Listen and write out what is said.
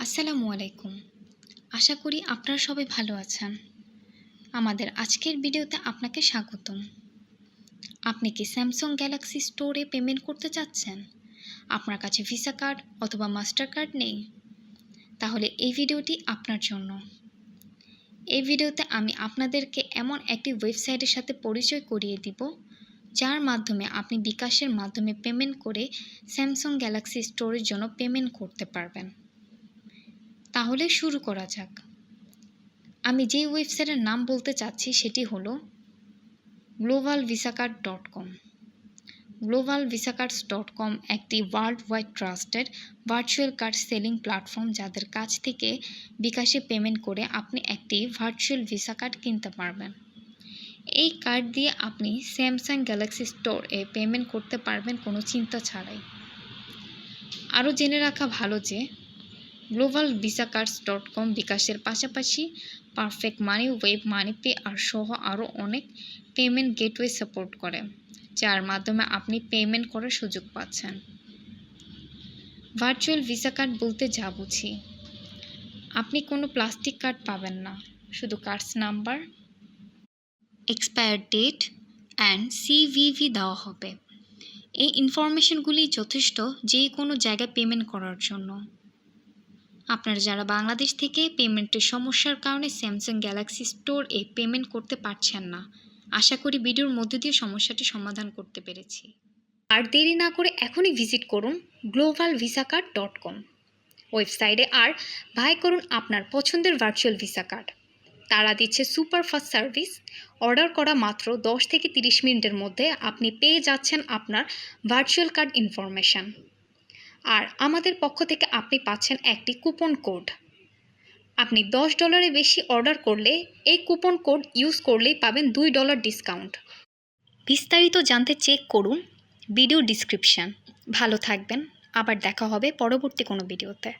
আসসালামু আলাইকুম। আশা করি আপনারা সবাই ভালো আছেন। আমাদের আজকের ভিডিওতে আপনাকে স্বাগতম। আপনি কি স্যামসাং গ্যালাক্সি স্টোরে পেমেন্ট করতে চাচ্ছেন? আপনার কাছে ভিসা কার্ড অথবা মাস্টার কার্ড নেই? তাহলে এই ভিডিওটি আপনার জন্য। এই ভিডিওতে আমি আপনাদেরকে এমন একটি ওয়েবসাইটের সাথে পরিচয় করিয়ে দিব, যার মাধ্যমে আপনি বিকাশের মাধ্যমে পেমেন্ট করে স্যামসাং গ্যালাক্সি স্টোরের জন্য পেমেন্ট করতে পারবেন। তাহলে শুরু করা যাক। আমি যে ওয়েবসাইটের নাম বলতে চাচ্ছি সেটি হলো globalvisacards.com। globalvisacards.com একটি world wide trusted virtual card selling platform, যাদের কাছ থেকে বিকাশে পেমেন্ট করে আপনি একটি ভার্চুয়াল ভিসা কার্ড কিনতে পারবেন। এই কার্ড দিয়ে আপনি স্যামসাং গ্যালাক্সি স্টোরে পেমেন্ট করতে পারবেন কোনো চিন্তা ছাড়াই। আরও জেনে রাখা ভালো যে globalvisacards.com বিকাশের পাশাপাশি পারফেক্ট মানি, ওয়েব মানি পে আর সহ আরও অনেক পেমেন্ট গেটওয়ে সাপোর্ট করে, যার মাধ্যমে আপনি পেমেন্ট করার সুযোগ পাচ্ছেন। ভার্চুয়াল ভিসা কার্ড বলতে যা বুঝি, আপনি কোনো প্লাস্টিক কার্ড পাবেন না, শুধু cards number, expire date and CVV দেওয়া হবে। এই ইনফরমেশনগুলি যথেষ্ট যে কোনো জায়গায় পেমেন্ট করার জন্য। আপনারা যারা বাংলাদেশ থেকে পেমেন্টের সমস্যার কারণে স্যামসাং গ্যালাক্সি স্টোরে পেমেন্ট করতে পারছেন না, আশা করি ভিডিওর মধ্যে দিয়ে সমস্যাটি সমাধান করতে পেরেছি। আর দেরি না করে এখনই ভিজিট করুন globalvisacards.com ওয়েবসাইটে আর বাই করুন আপনার পছন্দের ভার্চুয়াল ভিসা কার্ড। তারা দিচ্ছে সুপার ফাস্ট সার্ভিস। অর্ডার করা মাত্র 10 থেকে 30 মিনিটের মধ্যে আপনি পেয়ে যাচ্ছেন আপনার ভার্চুয়াল কার্ড ইনফরমেশান। আর আমাদের পক্ষ থেকে আপনি পাচ্ছেন একটি কুপন কোড। আপনি $10 বেশি অর্ডার করলে এই কুপন কোড ইউজ করলেই পাবেন $2 ডিসকাউন্ট। বিস্তারিত জানতে চেক করুন ভিডিও ডিসক্রিপশান। ভালো থাকবেন, আবার দেখা হবে পরবর্তী কোনো ভিডিওতে।